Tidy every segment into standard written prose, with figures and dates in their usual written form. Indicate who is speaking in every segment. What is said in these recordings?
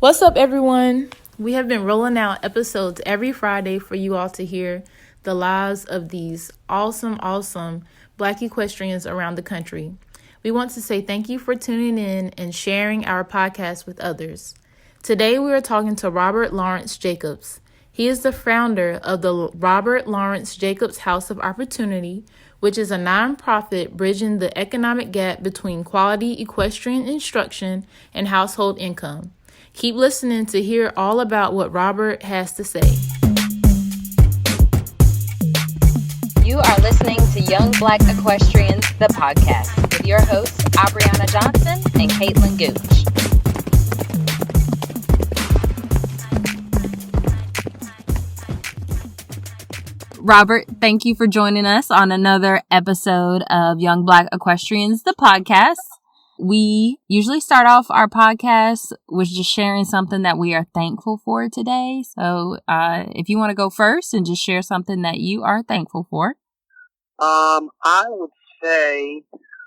Speaker 1: What's up, everyone? We have been rolling out episodes every Friday for you all to hear the lives of these awesome Black equestrians around the country. We want to say thank you for tuning in and sharing our podcast with others. Today, we are talking to Robert Lawerence Jacobs. He is the founder of the Robert Lawerence Jacobs House of Opportunity, which is a nonprofit bridging the economic gap between quality equestrian instruction and household income. Keep listening to hear all about what Robert has to say.
Speaker 2: You are listening to Young Black Equestrians, the podcast, with your hosts, Abriana Johnson and Caitlin Gooch. Robert, thank you for joining us on another episode of Young Black Equestrians, the podcast. We usually start off our podcast with just sharing something that we are thankful for today. So if you want to go first and just share something that you are thankful for.
Speaker 3: I would say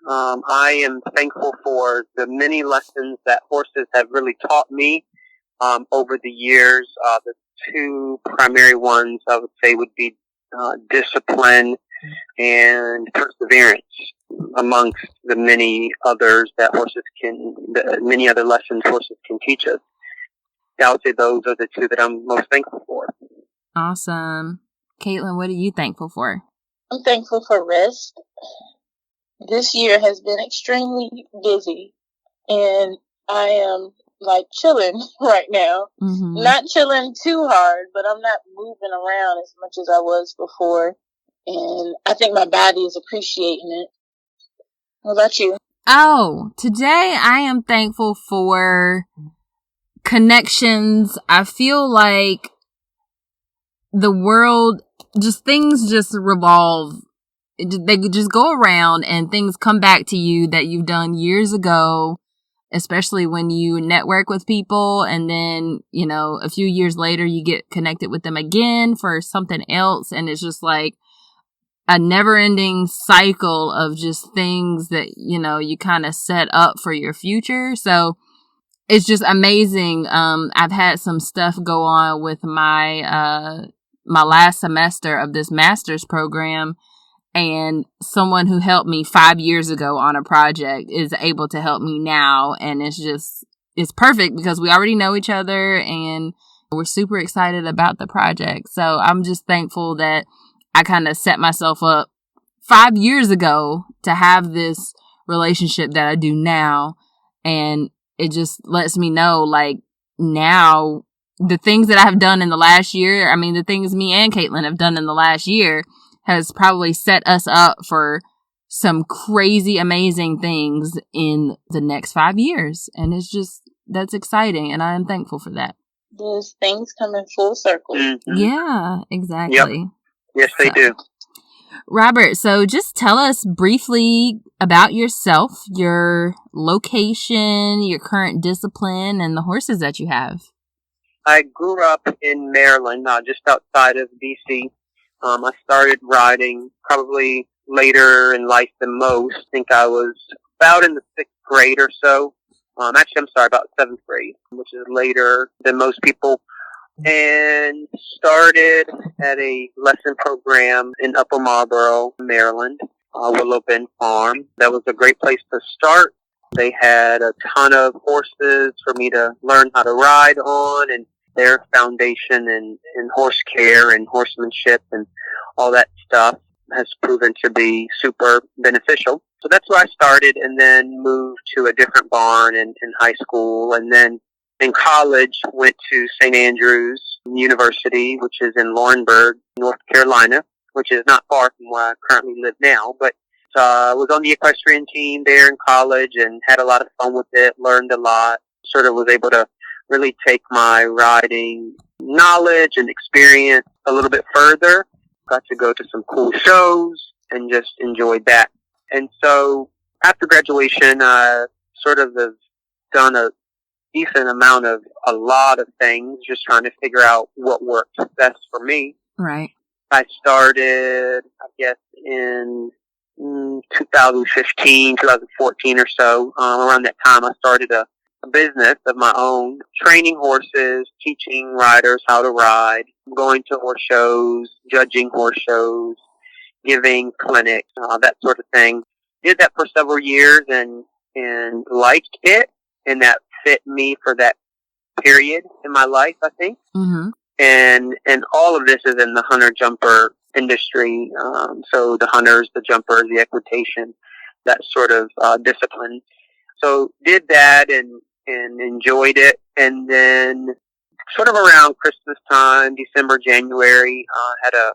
Speaker 3: I am thankful for the many lessons that horses have really taught me over the years. The two primary ones I would say would be discipline and perseverance, amongst the many others that many other lessons horses can teach us. I would say those are the two that I'm most thankful for.
Speaker 2: Awesome. Caitlin, what are you thankful for?
Speaker 4: I'm thankful for rest. This year has been extremely busy, and I am chilling right now.
Speaker 2: Mm-hmm.
Speaker 4: Not chilling too hard, but I'm not moving around as much as I was before. And I think my body is appreciating it. What about you?
Speaker 2: Oh, today I am thankful for connections. I feel like the world, things just revolve. They just go around and things come back to you that you've done years ago, especially when you network with people and then, a few years later you get connected with them again for something else. And it's just like a never-ending cycle of just things that, you kind of set up for your future. So it's just amazing. I've had some stuff go on with my last semester of this master's program, and someone who helped me 5 years ago on a project is able to help me now. And it's perfect because we already know each other and we're super excited about the project. So I'm just thankful that I kind of set myself up 5 years ago to have this relationship that I do now. And it just lets me know, now the things that I have done in the last year, the things me and Caitlin have done in the last year has probably set us up for some crazy, amazing things in the next 5 years. And that's exciting. And I am thankful for that.
Speaker 4: Those things come in full circle.
Speaker 3: Mm-hmm.
Speaker 2: Yeah, exactly.
Speaker 3: Yep. Yes, they do.
Speaker 2: Robert, so just tell us briefly about yourself, your location, your current discipline, and the horses that you have.
Speaker 3: I grew up in Maryland, just outside of D.C. I started riding probably later in life than most. I think I was about in the 6th grade or so. About 7th grade, which is later than most people. And started at a lesson program in Upper Marlboro, Maryland, Willow Bend Farm. That was a great place to start. They had a ton of horses for me to learn how to ride on, and their foundation in horse care and horsemanship and all that stuff has proven to be super beneficial. So that's where I started, and then moved to a different barn in high school, and then in college, went to St. Andrews University, which is in Laurinburg, North Carolina, which is not far from where I currently live now. But was on the equestrian team there in college and had a lot of fun with it, learned a lot, sort of was able to really take my riding knowledge and experience a little bit further. Got to go to some cool shows and just enjoyed that. And so after graduation, I sort of have done a decent amount of a lot of things, just trying to figure out what worked best for me.
Speaker 2: Right.
Speaker 3: I started, I guess, in 2015, 2014 or so. Around that time, I started a a business of my own, training horses, teaching riders how to ride, going to horse shows, judging horse shows, giving clinics, that sort of thing. Did that for several years and liked it, and that fit me for that period in my life, I think.
Speaker 2: Mm-hmm.
Speaker 3: And all of this is in the hunter jumper industry. So the hunters, the jumpers, the equitation, that sort of discipline. So did that and enjoyed it. And then sort of around Christmas time, December, January, had a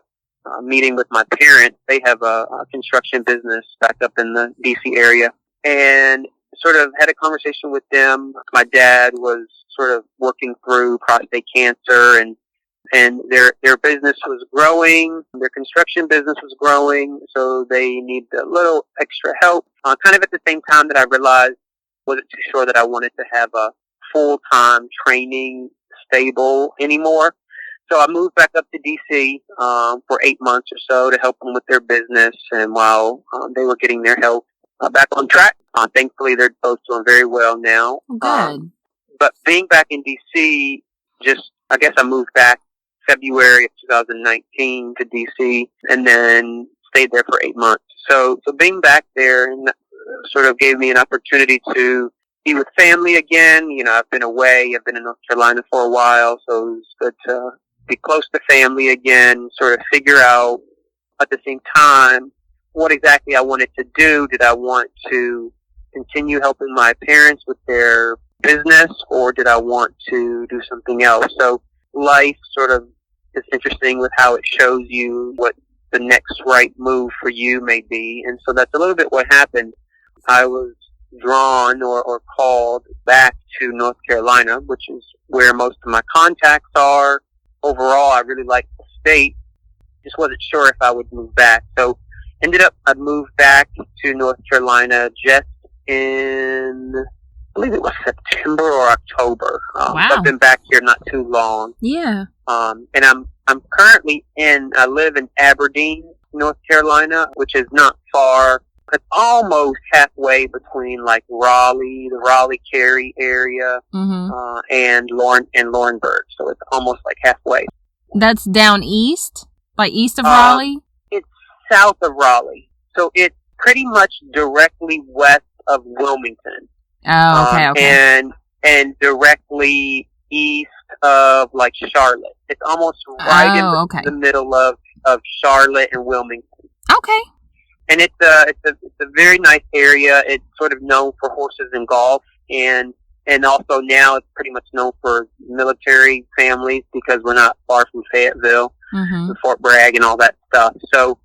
Speaker 3: meeting with my parents. They have a construction business back up in the DC area, and sort of had a conversation with them. My dad was sort of working through prostate cancer, and their business was growing. Their construction business was growing, so they needed a little extra help. Kind of at the same time that I realized wasn't too sure that I wanted to have a full-time training stable anymore. So I moved back up to DC for 8 months or so to help them with their business, and while they were getting their health back on track. Thankfully, they're both doing very well now.
Speaker 2: Good.
Speaker 3: But being back in DC, I guess I moved back February of 2019 to DC, and then stayed there for 8 months. So being back there sort of gave me an opportunity to be with family again. You know, I've been away. I've been in North Carolina for a while, so it was good to be close to family again, sort of figure out at the same time what exactly I wanted to do. Did I want to continue helping my parents with their business, or did I want to do something else? So life sort of is interesting with how it shows you what the next right move for you may be. And so that's a little bit what happened. I was drawn or called back to North Carolina, which is where most of my contacts are. Overall, I really liked the state. Just wasn't sure if I would move back. So I moved back to North Carolina just in, I believe it was September or October.
Speaker 2: Wow.
Speaker 3: So I've been back here not too long.
Speaker 2: Yeah.
Speaker 3: And I'm currently I live in Aberdeen, North Carolina, which is not far. It's almost halfway between like Raleigh, the Raleigh-Cary area,
Speaker 2: Mm-hmm.
Speaker 3: and Laurinburg. So it's almost like halfway.
Speaker 2: That's down east? Like east of Raleigh?
Speaker 3: It's south of Raleigh. So it's pretty much directly west of Wilmington.
Speaker 2: Oh, okay.
Speaker 3: And directly east of like Charlotte. It's almost right in the middle of Charlotte and Wilmington.
Speaker 2: Okay.
Speaker 3: And it's a very nice area. It's sort of known for horses and golf, and also now it's pretty much known for military families because we're not far from Fayetteville,
Speaker 2: Mm-hmm.
Speaker 3: and Fort Bragg, and all that stuff. So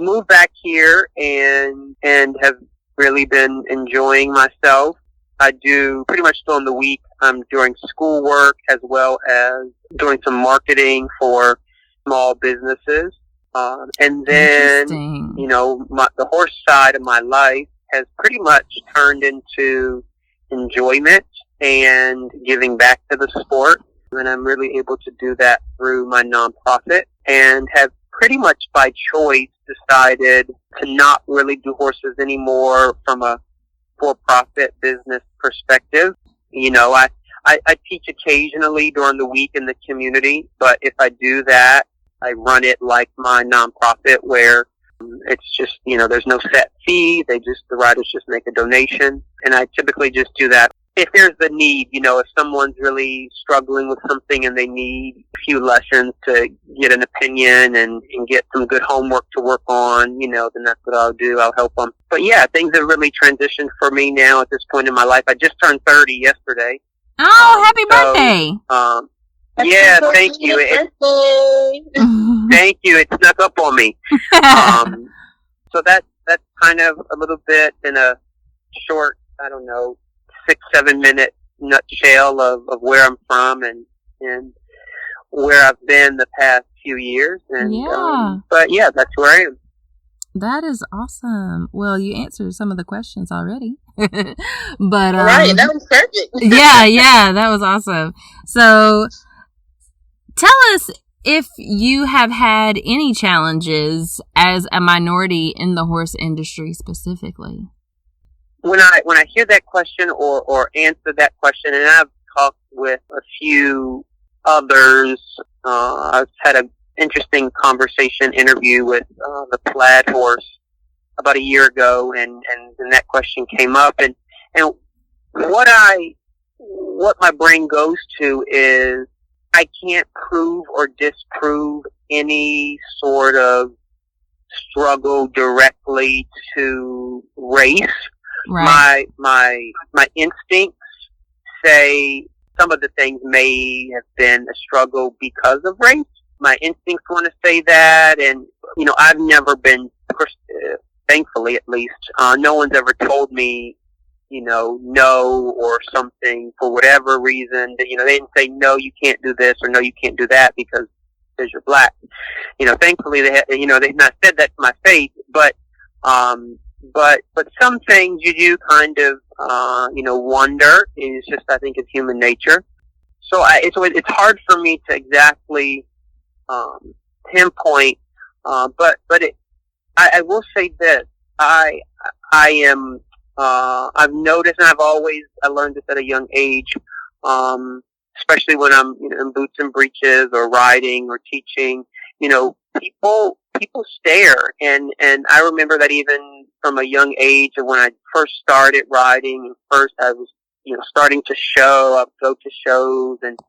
Speaker 3: moved back here and have really been enjoying myself. I do pretty much during the week. I'm doing schoolwork as well as doing some marketing for small businesses. And then, you know, the horse side of my life has pretty much turned into enjoyment and giving back to the sport. And I'm really able to do that through my nonprofit, and have pretty much by choice decided to not really do horses anymore from a for-profit business perspective. You know, I teach occasionally during the week in the community, but if I do that, I run it like my nonprofit where it's just, you know, there's no set fee. The riders just make a donation. And I typically just do that if there's the need, you know, if someone's really struggling with something and they need a few lessons to get an opinion and get some good homework to work on, you know, then that's what I'll do. I'll help them. But yeah, things have really transitioned for me now at this point in my life. I just turned 30 yesterday.
Speaker 2: Oh, happy birthday.
Speaker 3: Yeah, thank you. Thank you. It snuck up on me. So that's kind of a little bit in a short, 6-7 minute nutshell of where I'm from and where I've been the past few years. And but yeah, that's where I am.
Speaker 2: That is awesome. Well, you answered some of the questions already. But
Speaker 4: right, that was perfect.
Speaker 2: yeah, that was awesome. So tell us if you have had any challenges as a minority in the horse industry specifically.
Speaker 3: when I hear that question or answer that question, and I've talked with a few others, I've had an interesting interview with the Plaid horse about a year ago, and that question came up, and what my brain goes to is I can't prove or disprove any sort of struggle directly to race.
Speaker 2: Right.
Speaker 3: My instincts say some of the things may have been a struggle because of race. My instincts want to say that, and I've never been, thankfully at least, no one's ever told me, no or something for whatever reason. That they didn't say no, you can't do this, or no, you can't do that because you're black. Thankfully they've not said that to my face, but some things you do kind of wonder. It's just, I think, it's human nature. So it's hard for me to exactly pinpoint, but I will say this: I am. I've noticed, and I learned this at a young age, especially when I'm in boots and breeches or riding or teaching. People stare, and I remember that even from a young age, when I first started riding, and first I was starting to show. I would go to shows, and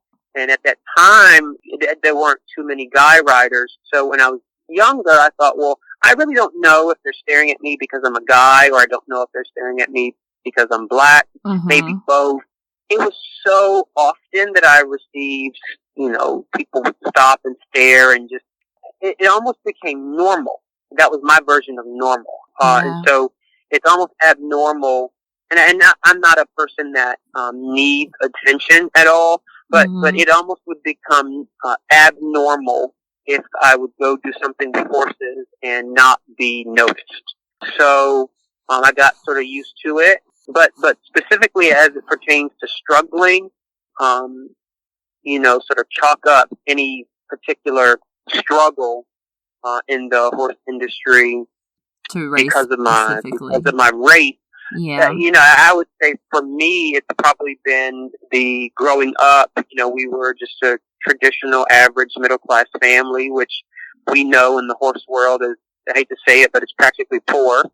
Speaker 3: at that time there weren't too many guy riders. So when I was younger, I thought, well, I really don't know if they're staring at me because I'm a guy, or I don't know if they're staring at me because I'm black.
Speaker 2: Mm-hmm.
Speaker 3: Maybe both. It was so often that I received, people would stop and stare, and just, it almost became normal. That was my version of normal. And so it's almost abnormal. And I'm not a person that needs attention at all, but it almost would become abnormal if I would go do something with horses and not be noticed. So I got sort of used to it. But specifically as it pertains to struggling, sort of chalk up any particular struggle in the horse industry because of my race.
Speaker 2: Yeah.
Speaker 3: I would say for me, it's probably been the growing up. We were just a traditional, average, middle-class family, which we know in the horse world is, I hate to say it, but it's practically poor,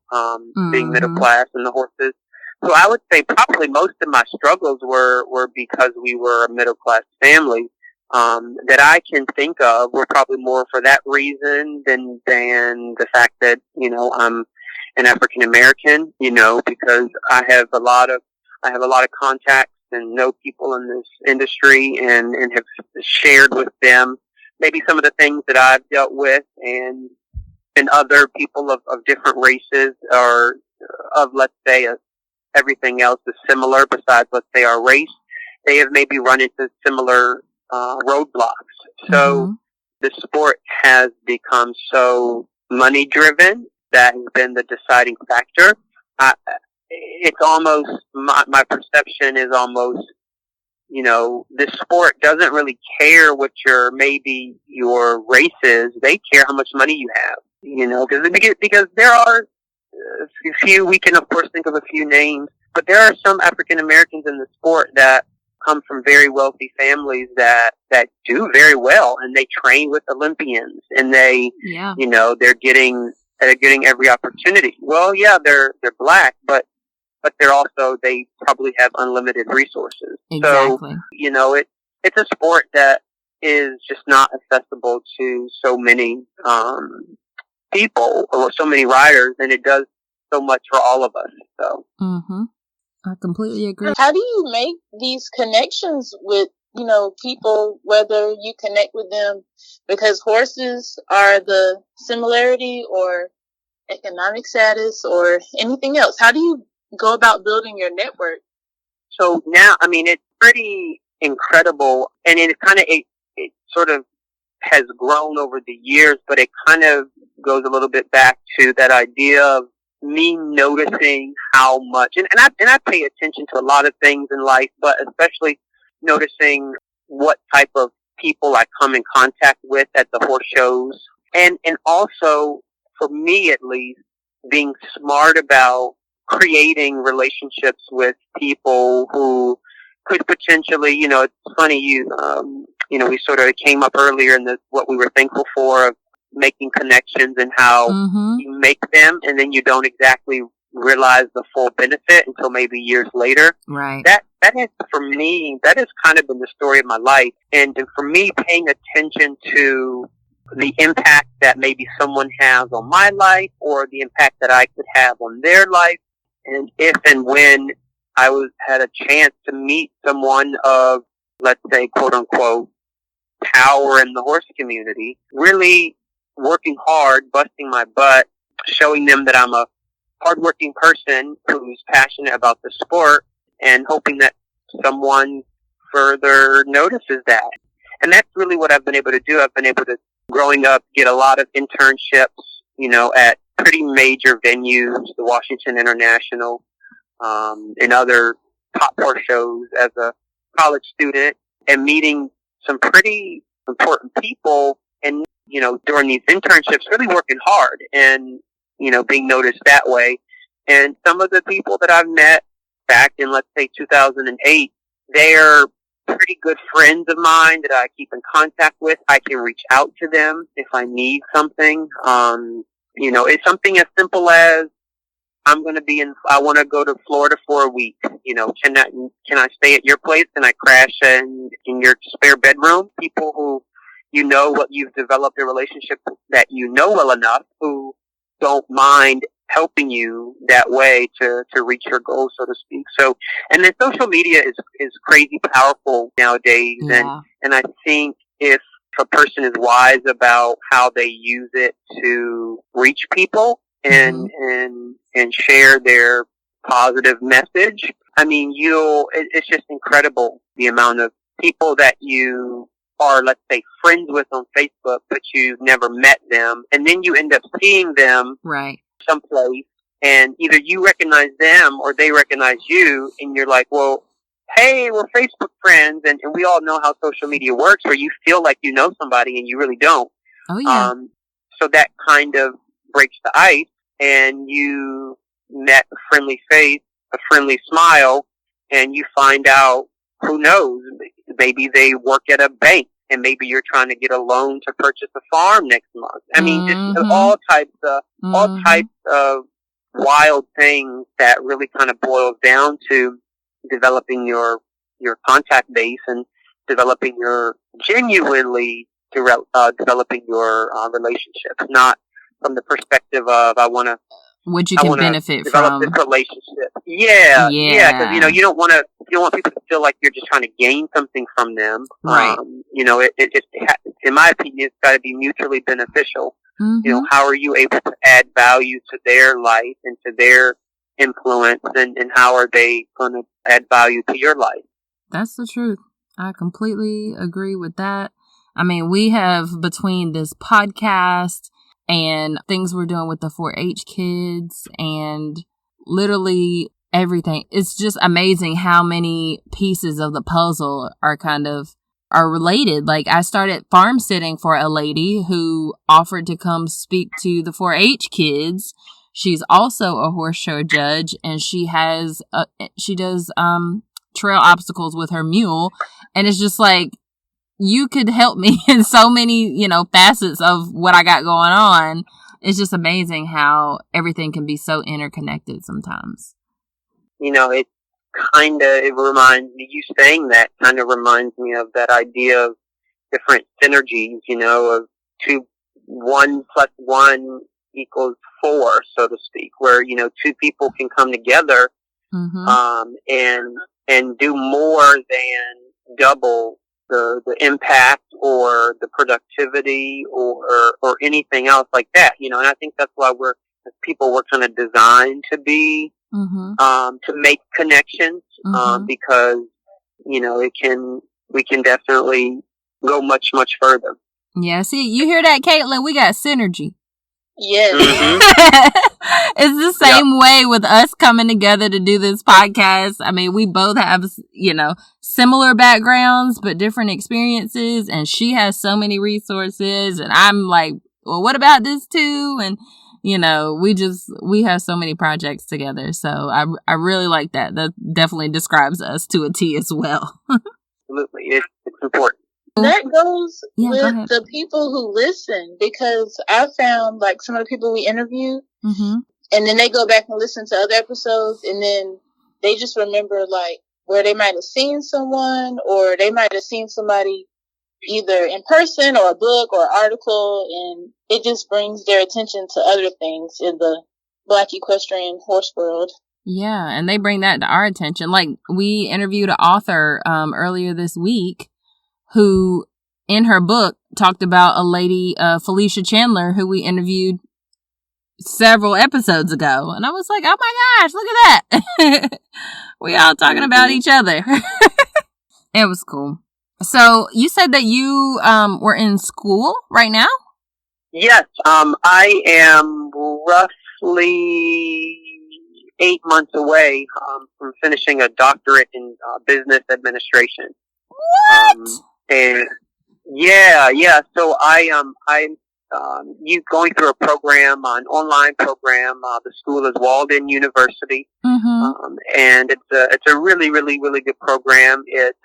Speaker 3: being middle class in the horses. So I would say probably most of my struggles were because we were a middle class family. That I can think of were probably more for that reason than the fact that, I'm an African American, because I have a lot of contacts and know people in this industry and have shared with them maybe some of the things that I've dealt with, and other people of different races, or of, let's say, everything else is similar besides, let's say, our race. They have maybe run into similar roadblocks. So the sport has become so money driven. That has been the deciding factor. It's almost, my perception is almost, this sport doesn't really care what your race is. They care how much money you have, because there are a few, we can of course think of a few names, but there are some African Americans in the sport that come from very wealthy families that do very well, and they train with Olympians, and they're getting every opportunity. Well, yeah, they're black, but they probably have unlimited resources.
Speaker 2: Exactly.
Speaker 3: So, it's a sport that is just not accessible to so many people, or so many riders, and it does so much for all of us. So.
Speaker 2: I completely agree.
Speaker 4: How do you make these connections with, people, whether you connect with them because horses are the similarity or economic status or anything else? How do you go about building your network?
Speaker 3: So now, it's pretty incredible, and it sort of has grown over the years, but it kind of goes a little bit back to that idea of me noticing how much, and I pay attention to a lot of things in life, but especially noticing what type of people I come in contact with at the horse shows, and also, for me at least, being smart about creating relationships with people who could potentially, it's funny, we sort of came up earlier in what we were thankful for of making connections and how you make them and then you don't exactly realize the full benefit until maybe years later.
Speaker 2: Right.
Speaker 3: That is, for me, that has kind of been the story of my life. And for me, paying attention to the impact that maybe someone has on my life or the impact that I could have on their life. And if and when I had a chance to meet someone of, let's say, quote unquote, power in the horse community, really working hard, busting my butt, showing them that I'm a hardworking person who's passionate about the sport and hoping that someone further notices that. And that's really what I've been able to do. I've been able to, growing up, get a lot of internships, at pretty major venues, the Washington International, and other top horse shows as a college student, and meeting some pretty important people and, during these internships, really working hard and, being noticed that way. And some of the people that I've met back in, let's say, 2008, they're pretty good friends of mine that I keep in contact with. I can reach out to them if I need something. It's something as simple as I want to go to Florida for a week. Can I stay at your place? Can I crash in your spare bedroom? People who, what you've developed a relationship that well enough, who don't mind helping you that way to reach your goals, so to speak. So, and then social media is crazy powerful nowadays. Yeah. And I think if a person is wise about how they use it to reach people and share their positive message, I mean, it's just incredible the amount of people that you are, let's say, friends with on Facebook, but you've never met them. And then you end up seeing them someplace, and either you recognize them or they recognize you, and you're like, well, hey, we're Facebook friends, and we all know how social media works, where you feel like you know somebody and you really don't.
Speaker 2: Oh, yeah.
Speaker 3: So that kind of breaks the ice, and you met a friendly face, a friendly smile, and you find out, who knows, maybe they work at a bank, and maybe you're trying to get a loan to purchase a farm next month. I mean, just all types of wild things that really kind of boils down to developing your contact base and developing genuinely developing your relationships, not from the perspective of
Speaker 2: what you can benefit
Speaker 3: develop
Speaker 2: from
Speaker 3: this relationship. Yeah. Because you don't want people to feel like you're just trying to gain something from them.
Speaker 2: Right.
Speaker 3: In my opinion, it's got to be mutually beneficial. How are you able to add value to their life and to their influence, and how are they going to add value to your life?
Speaker 2: That's the truth. I completely agree with that. I mean, we have, between this podcast and things we're doing with the 4-H kids and literally everything, it's just amazing how many pieces of the puzzle are related. Like, I started farm sitting for a lady who offered to come speak to the 4-H kids. She's also a horse show judge, and she does trail obstacles with her mule. And it's just like, you could help me in so many, facets of what I got going on. It's just amazing how everything can be so interconnected sometimes.
Speaker 3: It reminds me, you saying that kind of reminds me of that idea of different synergies, of 1 + 1 = 4, so to speak, where, 2 people can come together, and do more than double the impact or the productivity or anything else like that, and I think that's why we're kind of designed to be, to make connections, because, we can definitely go much, much further.
Speaker 2: Yeah. See, you hear that, Caitlin? We got synergy.
Speaker 4: Yes.
Speaker 2: It's the same way with us coming together to do this podcast. I mean, we both have, similar backgrounds, but different experiences. And she has so many resources. And I'm like, well, what about this too? And, we have so many projects together. So I really like that. That definitely describes us to a T as well.
Speaker 3: Absolutely. It's important.
Speaker 4: That goes
Speaker 2: Yeah, go
Speaker 4: with
Speaker 2: ahead.
Speaker 4: the people who listen, because I found like some of the people we interviewed,
Speaker 2: Mm-hmm.
Speaker 4: and then they go back and listen to other episodes, and then they just remember like where they might have seen someone, or they might have seen somebody either in person or a book or article, and it just brings their attention to other things in the Black equestrian horse world.
Speaker 2: Yeah, and they bring that to our attention. Like, we interviewed an author earlier this week who, in her book, talked about a lady, Felicia Chandler, who we interviewed several episodes ago. And I was like, oh my gosh, look at that. We all talking about each other. It was cool. So you said that you were in school right now?
Speaker 3: Yes, I am roughly 8 months away from finishing a doctorate in business administration.
Speaker 2: What?
Speaker 3: And yeah. So I'm you going through a program, an online program. The school is Walden University, and it's a really good program. It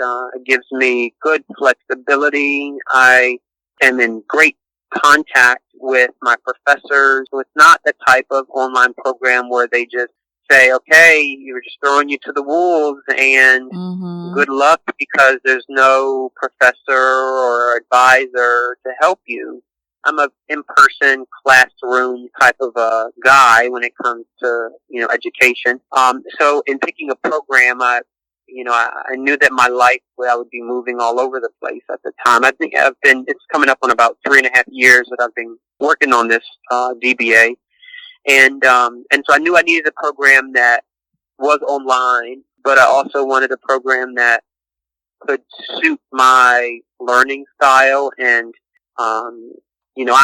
Speaker 3: gives me good flexibility. I am in great contact with my professors. So it's not the type of online program where they just say, okay, we're just throwing you to the wolves and good luck, because there's no professor or advisor to help you. I'm a in-person classroom type of a guy when it comes to, education. So in picking a program, I knew that my life, I would be moving all over the place at the time. I think it's coming up on about 3.5 years that I've been working on this, DBA. And so I knew I needed a program that was online, but I also wanted a program that could suit my learning style. And,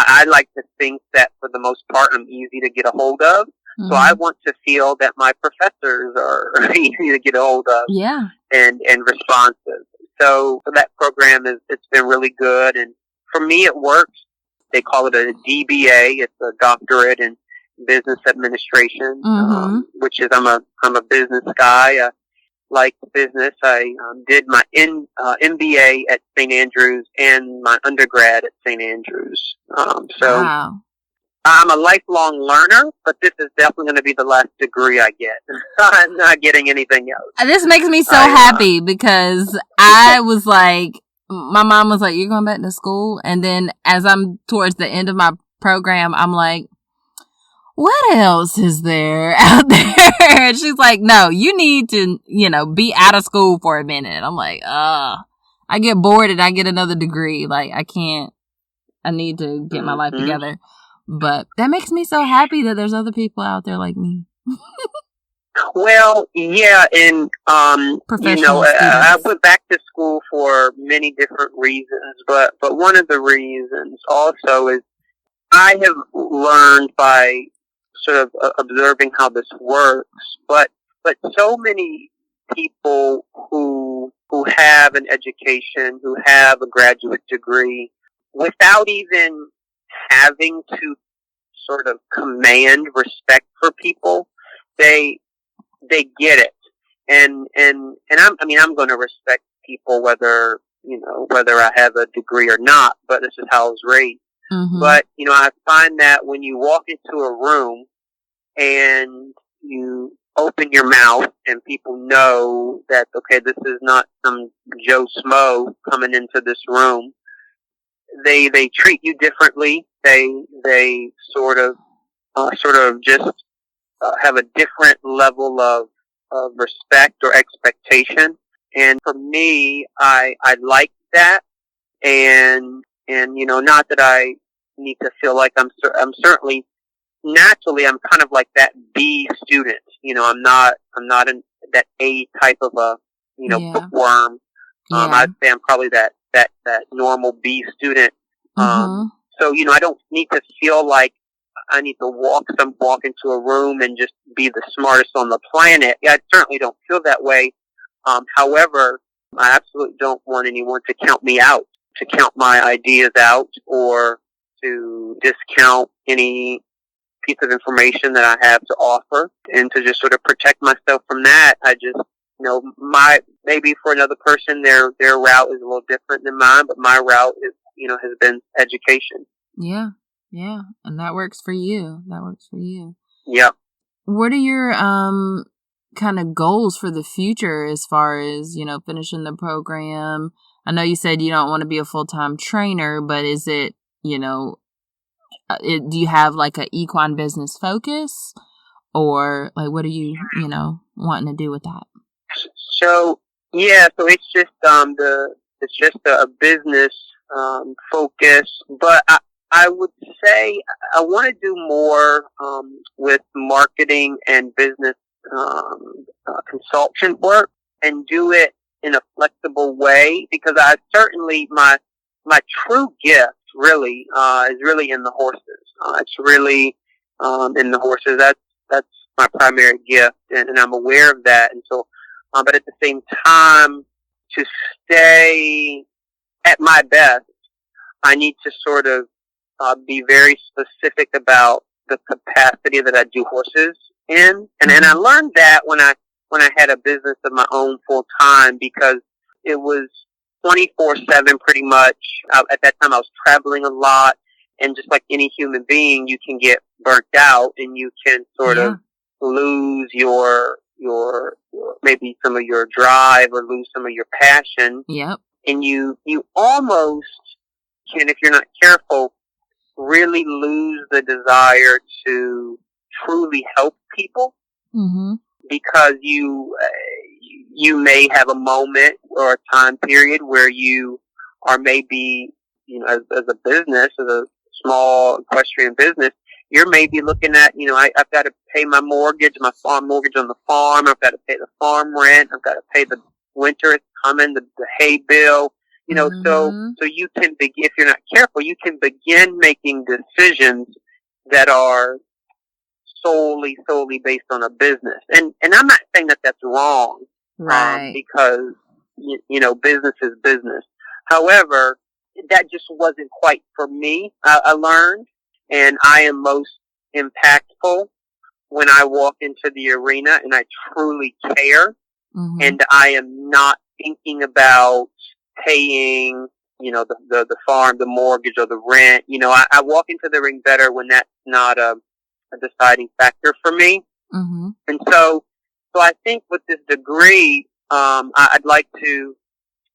Speaker 3: I like to think that for the most part, I'm easy to get a hold of. So I want to feel that my professors are easy to get a hold of.
Speaker 2: Yeah.
Speaker 3: And responsive. So that program it's been really good. And for me, it works. They call it a DBA. It's a doctorate in business administration, which is I'm a business guy. I like business. I did my MBA at St. Andrews and my undergrad at St. Andrews. So
Speaker 2: wow.
Speaker 3: I'm a lifelong learner, but this is definitely going to be the last degree I get. I'm not getting anything else.
Speaker 2: This makes me so happy because I was like, my mom was like, you're going back to school? And then as I'm towards the end of my program, I'm like, what else is there out there? And she's like, no, you need to, be out of school for a minute. I'm like, I get bored and I get another degree. Like, I need to get my life together. But that makes me so happy that there's other people out there like me.
Speaker 3: Well, yeah, and, I went back to school for many different reasons, but one of the reasons also is I have learned by sort of observing how this works, but so many people who have an education, who have a graduate degree, without even having to sort of command respect for people, they get it. And I'm going to respect people whether I have a degree or not, but this is how I was raised. But, I find that when you walk into a room and you open your mouth and people know that, okay, this is not some Joe Smo coming into this room, they treat you differently. They sort of just have a different level of respect or expectation. And for me, I like that. And not that I need to feel like I'm certainly naturally I'm kind of like that B student. I'm not in that A type of a bookworm. I'd say I'm probably that normal B student. So I don't need to feel like I need to walk into a room and just be the smartest on the planet. I certainly don't feel that way. However, I absolutely don't want anyone to count me out, to count my ideas out, or to discount any piece of information that I have to offer, and to just sort of protect myself from that, I just, maybe for another person, their route is a little different than mine, but my route is, has been education.
Speaker 2: Yeah. Yeah. And that works for you.
Speaker 3: Yep.
Speaker 2: What are your, kind of goals for the future as far as, finishing the program? I know you said you don't want to be a full-time trainer, but is it, do you have like an equine business focus, or like what are you, wanting to do with that?
Speaker 3: So it's just a business focus, but I would say I want to do more with marketing and business consultant work, and do it in a flexible way, because I certainly my true gift really is really in the horses. It's really in the horses. That's my primary gift, and I'm aware of that. And so, but at the same time, to stay at my best, I need to sort of be very specific about the capacity that I do horses in. And I learned that when I had a business of my own full time, because it was 24/7 pretty much. At that time I was traveling a lot, and just like any human being, you can get burnt out, and you can sort of lose your maybe some of your drive, or lose some of your passion.
Speaker 2: Yep.
Speaker 3: And you almost can, if you're not careful, really lose the desire to truly help people.
Speaker 2: Mm-hmm.
Speaker 3: Because you may have a moment or a time period where you are maybe, as a business, as a small equestrian business, you're maybe looking at, I've got to pay my mortgage, my farm mortgage on the farm. I've got to pay the farm rent. I've got to pay the winter it's coming, the hay bill, so you can if you're not careful, you can begin making decisions that are solely based on a business. And I'm not saying that that's wrong.
Speaker 2: Right.
Speaker 3: Because, business is business. However, that just wasn't quite for me. I learned, and I am most impactful when I walk into the arena and I truly care, and I am not thinking about paying, the farm, the mortgage, or the rent. I walk into the ring better when that's not a deciding factor for me.
Speaker 2: Mm-hmm.
Speaker 3: And so I think with this degree, I'd like to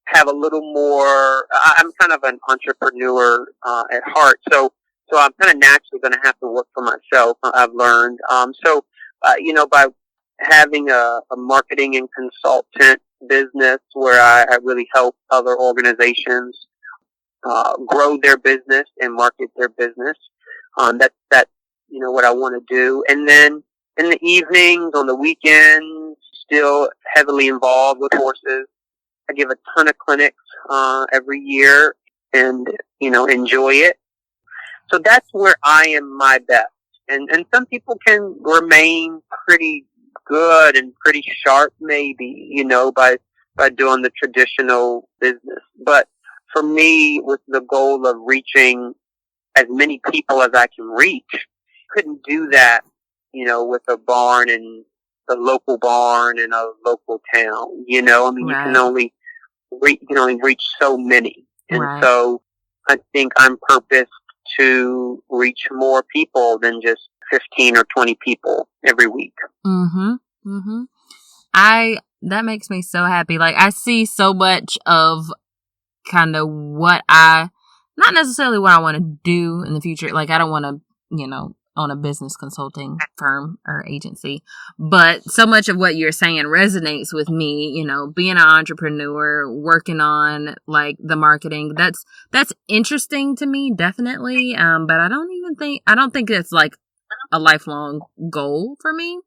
Speaker 3: have a little more. I'm kind of an entrepreneur at heart, so I'm kind of naturally going to have to work for myself. I've learned. By having a marketing and consultant business where I really help other organizations grow their business and market their business. That's what I want to do. And then in the evenings, on the weekends, still heavily involved with horses. I give a ton of clinics every year, and enjoy it. So that's where I am my best. And some people can remain pretty good and pretty sharp, maybe, by doing the traditional business. But for me, with the goal of reaching as many people as I can reach, couldn't do that, with a barn and a local barn in a local town.
Speaker 2: Right.
Speaker 3: You can only reach so many. And
Speaker 2: Right.
Speaker 3: So I think I'm purposed to reach more people than just 15 or 20 people every week.
Speaker 2: Mm-hmm. Mm-hmm. That makes me so happy. Like, I see so much of kind of not necessarily what I want to do in the future. Like, I don't want to, own a business consulting firm or agency, but so much of what you're saying resonates with me, being an entrepreneur, working on like the marketing. That's interesting to me, definitely. But I don't think it's like a lifelong goal for me.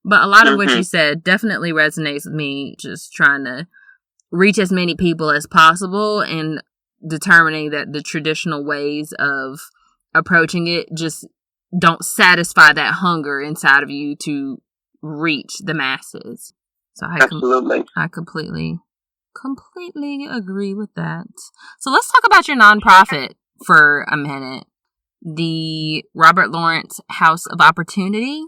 Speaker 2: But a lot of what you said definitely resonates with me, just trying to reach as many people as possible and determining that the traditional ways of approaching it just don't satisfy that hunger inside of you to reach the masses. So
Speaker 3: Absolutely.
Speaker 2: I completely agree with that. So let's talk about your nonprofit for a minute. the Robert Lawerence House of Opportunity.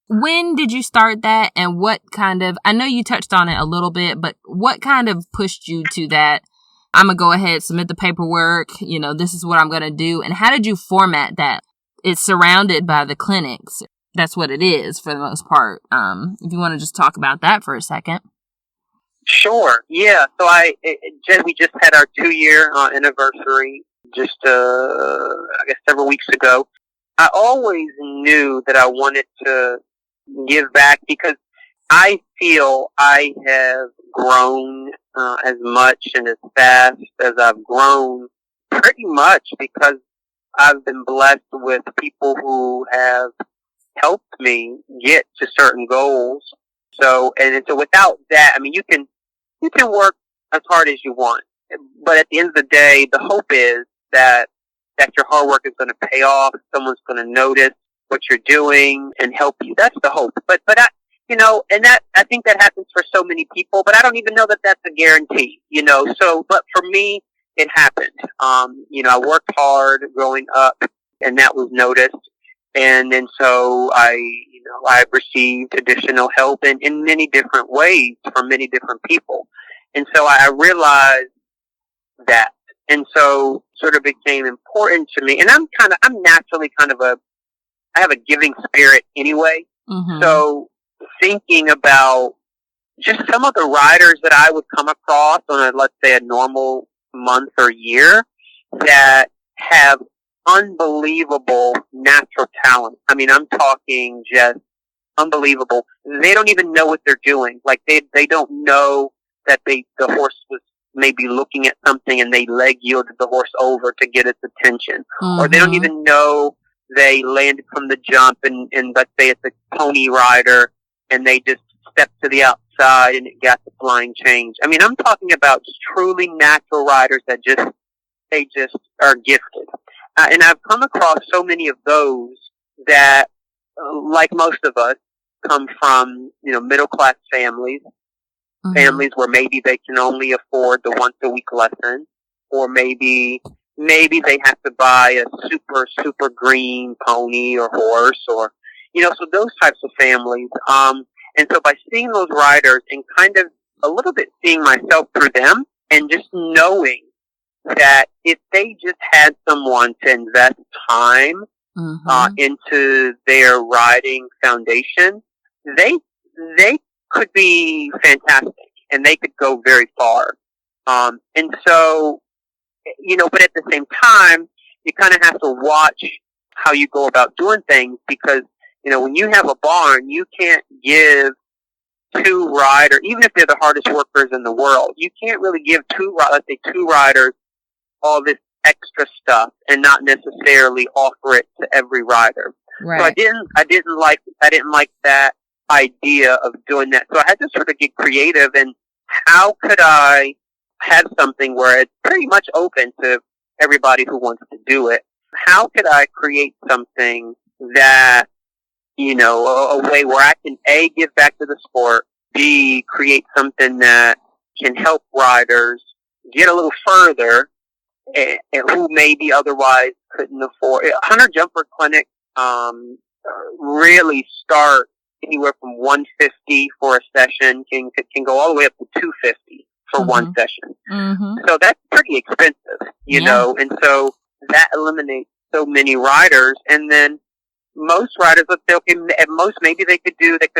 Speaker 2: When did you start that, and what kind of, I know you touched on it a little bit, but what kind of pushed you to that? I'm going to go ahead, submit the paperwork, this is what I'm going to do. And how did you format that? It's surrounded by the clinics. That's what it is for the most part. If you want to just talk about that for a second.
Speaker 3: Sure. Yeah. So Jen, we just had our 2-year anniversary just, I guess several weeks ago. I always knew that I wanted to give back because I feel I have grown as much and as fast as I've grown pretty much because I've been blessed with people who have helped me get to certain goals. So without that, I mean, you can work as hard as you want, but at the end of the day, the hope is that your hard work is going to pay off. Someone's going to notice what you're doing and help you. That's the hope. But I think that happens for so many people, but I don't even know that that's a guarantee, so, but for me, it happened. I worked hard growing up and that was noticed. And then so I received additional help in many different ways from many different people. And so I realized that. And so sort of became important to me. And I'm naturally I have a giving spirit anyway. Mm-hmm. So thinking about just some of the riders that I would come across on let's say a normal month or year that have unbelievable natural talent. I mean, I'm talking just unbelievable. They don't even know what they're doing. Like they don't know that the horse was maybe looking at something and they leg yielded the horse over to get its attention. Mm-hmm. Or they don't even know they landed from the jump and let's say it's a pony rider and they just stepped to the outside and it got the flying change. I mean, I'm talking about just truly natural riders that they just are gifted. And I've come across so many of those that, like most of us, come from, middle-class families, mm-hmm. families where maybe they can only afford the once-a-week lesson, or maybe they have to buy a super, super green pony or horse, or, so those types of families. And so by seeing those riders and kind of a little bit seeing myself through them and just knowing that if they just had someone to invest time mm-hmm. Into their riding foundation, they could be fantastic and they could go very far. And so, but at the same time, you kind of have to watch how you go about doing things because, when you have a barn, you can't give two riders, even if they're the hardest workers in the world, you can't really give two riders all this extra stuff and not necessarily offer it to every rider. Right. So I didn't like that idea of doing that. So I had to sort of get creative and how could I have something where it's pretty much open to everybody who wants to do it? How could I create something that, a way where I can A, give back to the sport, B, create something that can help riders get a little further and who maybe otherwise couldn't afford. Hunter Jumper Clinic really start anywhere from $150 for a session, can go all the way up to $250 for mm-hmm. one session. Mm-hmm. So that's pretty expensive, you know, and so that eliminates so many riders. And then most riders, let's say, okay, at most maybe they could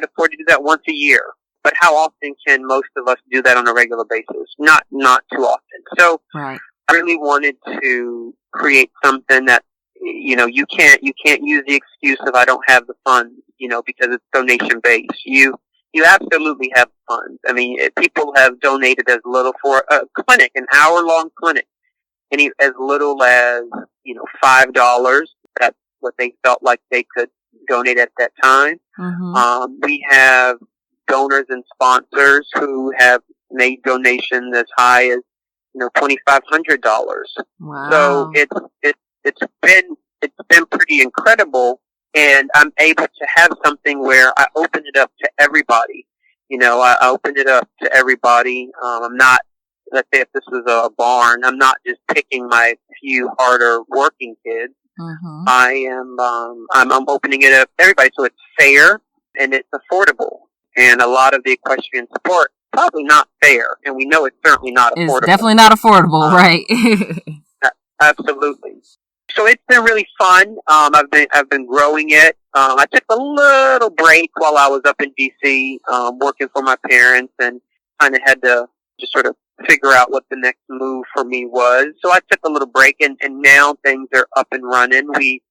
Speaker 3: afford to do that once a year. But how often can most of us do that on a regular basis? Not too often. So right. I really wanted to create something that, you can't use the excuse of I don't have the funds, because it's donation based. You absolutely have funds. I mean, people have donated as little for a clinic, an hour-long clinic, as little as, $5. That's what they felt like they could donate at that time. Mm-hmm. We have donors and sponsors who have made donations as high as, $2,500. Wow. So it's been pretty incredible. And I'm able to have something where I open it up to everybody. I open it up to everybody. I'm not, let's say if this was a barn, I'm not just picking my few harder working kids. I'm opening it up to everybody, so it's fair and it's affordable. And a lot of the equestrian sport probably not fair, and we know it's certainly not affordable.
Speaker 2: It's definitely not affordable, right?
Speaker 3: Absolutely. So it's been really fun. I've been growing it. I took a little break while I was up in DC, working for my parents, and kind of had to just sort of figure out what the next move for me was. So I took a little break, and now things are up and running. We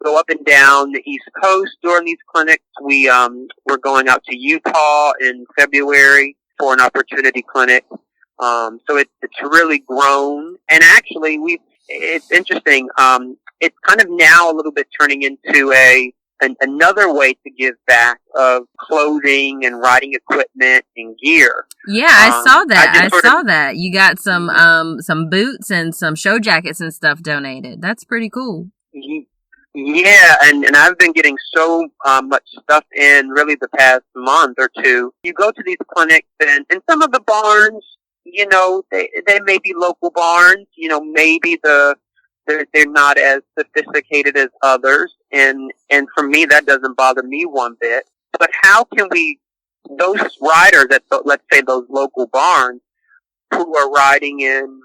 Speaker 3: go up and down the East Coast during these clinics. We're going out to Utah in February for an opportunity clinic. So it's really grown, and actually it's interesting. It's kind of now a little bit turning into another way to give back of clothing and riding equipment and gear.
Speaker 2: Yeah, I saw that. I saw that. You got some boots and some show jackets and stuff donated. That's pretty cool.
Speaker 3: Yeah, and I've been getting so much stuff in really the past month or two. You go to these clinics, and some of the barns, you know, they may be local barns. You know, maybe they're not as sophisticated as others, and for me that doesn't bother me one bit. But how can those riders at let's say those local barns who are riding in,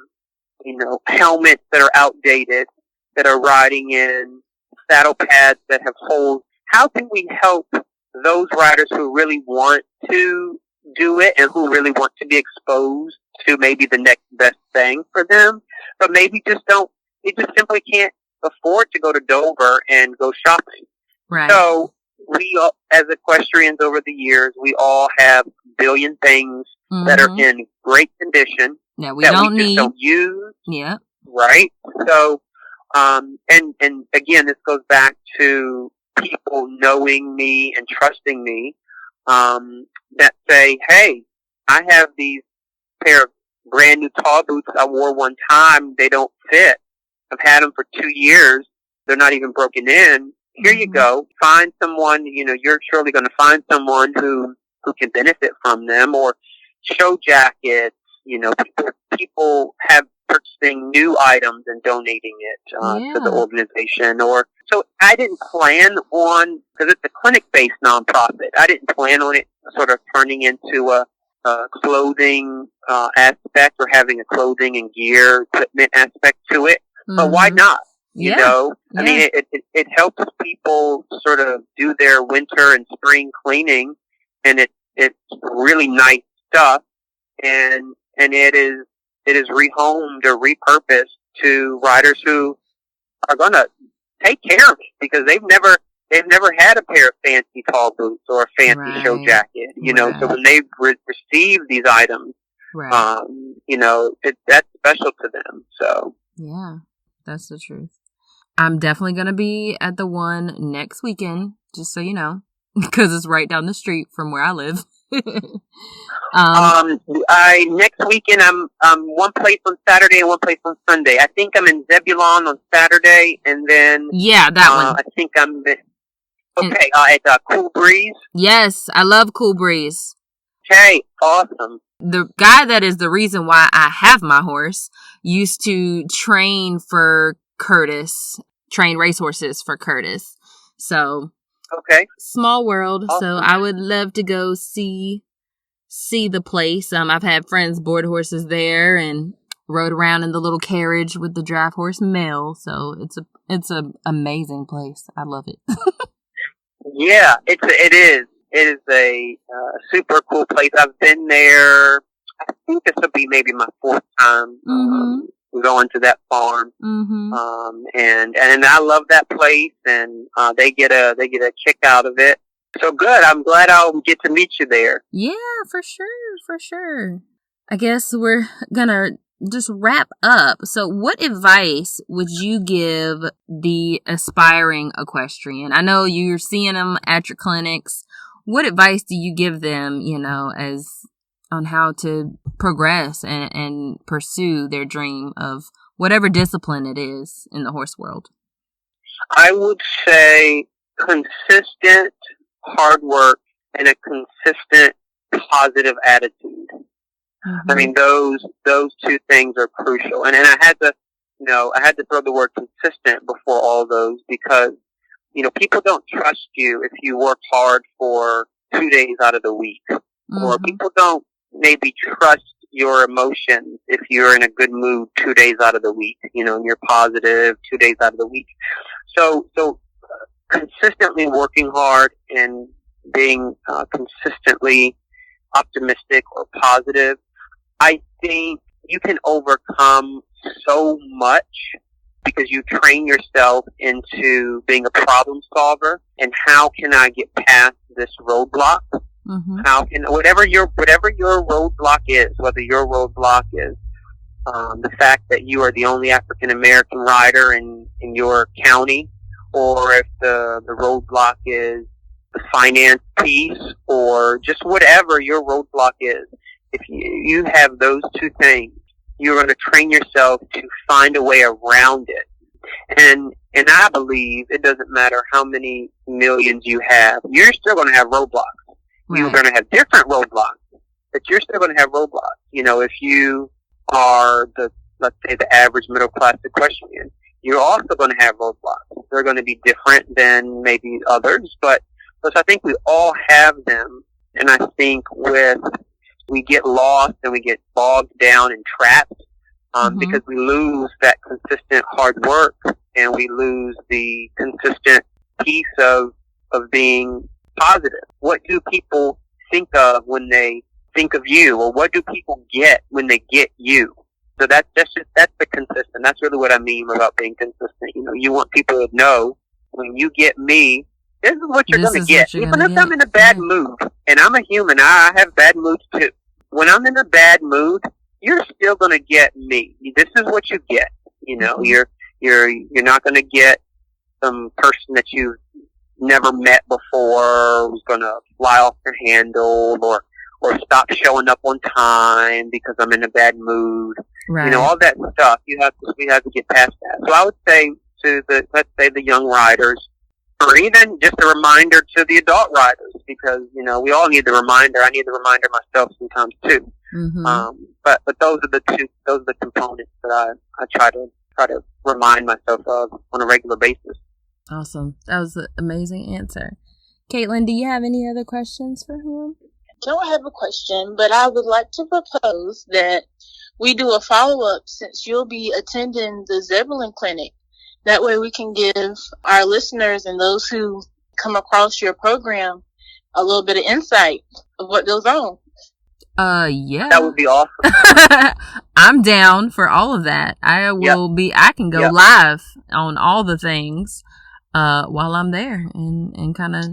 Speaker 3: you know, helmets that are outdated, that are riding in saddle pads that have holes, how can we help those riders who really want to do it and who really want to be exposed to maybe the next best thing for them, but maybe they just simply can't afford to go to Dover and go shopping.
Speaker 2: Right.
Speaker 3: So we, as equestrians over the years, we all have a billion things that are in great condition
Speaker 2: that we
Speaker 3: just don't use.
Speaker 2: Yeah.
Speaker 3: Right. So, and again, this goes back to people knowing me and trusting me, that say, hey, I have these pair of brand new tall boots I wore one time. They don't fit. I've had them for 2 years. They're not even broken in. Here you go. Find someone, you know, you're surely going to find someone who can benefit from them, or show jackets. You know, people have purchasing new items and donating it to the organization. So I didn't plan on, because it's a clinic-based nonprofit, I didn't plan on it sort of turning into a clothing aspect, or having a clothing and gear equipment aspect to it. But why not? You know, I mean, it helps people sort of do their winter and spring cleaning, and it's really nice stuff, and it is rehomed or repurposed to riders who are going to take care of it, because they've never had a pair of fancy tall boots or a fancy show jacket, you know. So when they receive these items, you know, that's special to them. So
Speaker 2: yeah, that's the truth. I'm definitely going to be at the one next weekend, just so you know, because it's right down the street from where I live.
Speaker 3: Next weekend I'm one place on Saturday and one place on Sunday. I think I'm in Zebulon on Saturday, and then
Speaker 2: that one.
Speaker 3: I think I'm at Cool Breeze.
Speaker 2: Yes, I love Cool Breeze.
Speaker 3: Okay, awesome.
Speaker 2: The guy that is the reason why I have my horse used to train for Curtis, train racehorses for Curtis. So
Speaker 3: okay,
Speaker 2: small world.
Speaker 3: Awesome.
Speaker 2: So I would love to go see the place. I've had friends board horses there and rode around in the little carriage with the drive horse Mel. So it's a amazing place. I love it.
Speaker 3: Yeah, it is. It is a super cool place. I've been there. I think this will be maybe my fourth time going to that farm. And I love that place, and they get a kick out of it. So good. I'm glad I'll get to meet you there.
Speaker 2: Yeah, for sure. I guess we're gonna just wrap up. So what advice would you give the aspiring equestrian? I know you're seeing them at your clinics. What advice do you give them, you know, on how to progress and pursue their dream of whatever discipline it is in the horse world?
Speaker 3: I would say consistent hard work and a consistent positive attitude. I mean, those two things are crucial. And I had to, I had to throw the word consistent before all those because, people don't trust you if you work hard for 2 days out of the week. Mm-hmm. Or people don't maybe trust your emotions if you're in a good mood 2 days out of the week, and you're positive 2 days out of the week. So consistently working hard and being consistently optimistic or positive, I think you can overcome so much because you train yourself into being a problem solver. And how can I get past this roadblock? Mm-hmm. How can whatever your roadblock is, whether your roadblock is the fact that you are the only African American rider in your county, or if the roadblock is the finance piece, or just whatever your roadblock is, if you have those two things, you're going to train yourself to find a way around it. And I believe it doesn't matter how many millions you have, you're still going to have roadblocks. Right. You're going to have different roadblocks, but you're still going to have roadblocks. If you are let's say the average middle class equestrian, you're also going to have roadblocks. They're going to be different than maybe others, but I think we all have them. And I think we get lost and we get bogged down and trapped because we lose that consistent hard work, and we lose the consistent piece of being positive. What do people think of when they think of you, or what do people get when they get you? So that's the consistent. That's really what I mean about being consistent. You want people to know when you get me, this is what you're going to get. Even if I'm in a bad mood, and I'm a human, I have bad moods too. When I'm in a bad mood, you're still going to get me. This is what you get. You're not going to get some person that you've never met before who's going to fly off your handle or stop showing up on time because I'm in a bad mood. Right. All that stuff. We have to get past that. So I would say to let's say the young riders, or even just a reminder to the adult riders, because we all need the reminder. I need the reminder myself sometimes too. Mm-hmm. But those are the components that I try to remind myself of on a regular basis.
Speaker 2: Awesome. That was an amazing answer. Caitlin, do you have any other questions for him?
Speaker 4: I don't have a question, but I would like to propose that we do a follow-up since you'll be attending the Zebulon clinic. That way we can give our listeners and those who come across your program a little bit of insight of what goes on.
Speaker 2: Yeah.
Speaker 3: That would be awesome.
Speaker 2: I'm down for all of that. I can go live on all the things while I'm there and kind of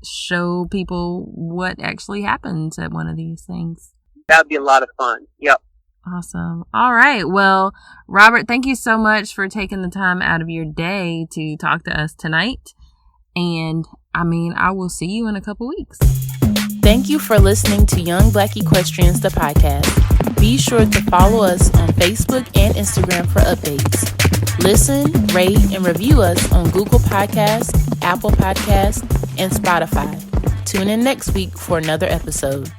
Speaker 2: show people what actually happens at one of these things.
Speaker 3: That'd be a lot of fun. Yep.
Speaker 2: Awesome. All right. Well, Robert, thank you so much for taking the time out of your day to talk to us tonight. And I will see you in a couple weeks.
Speaker 1: Thank you for listening to Young Black Equestrians, the podcast. Be sure to follow us on Facebook and Instagram for updates. Listen, rate, and review us on Google Podcasts, Apple Podcasts, and Spotify. Tune in next week for another episode.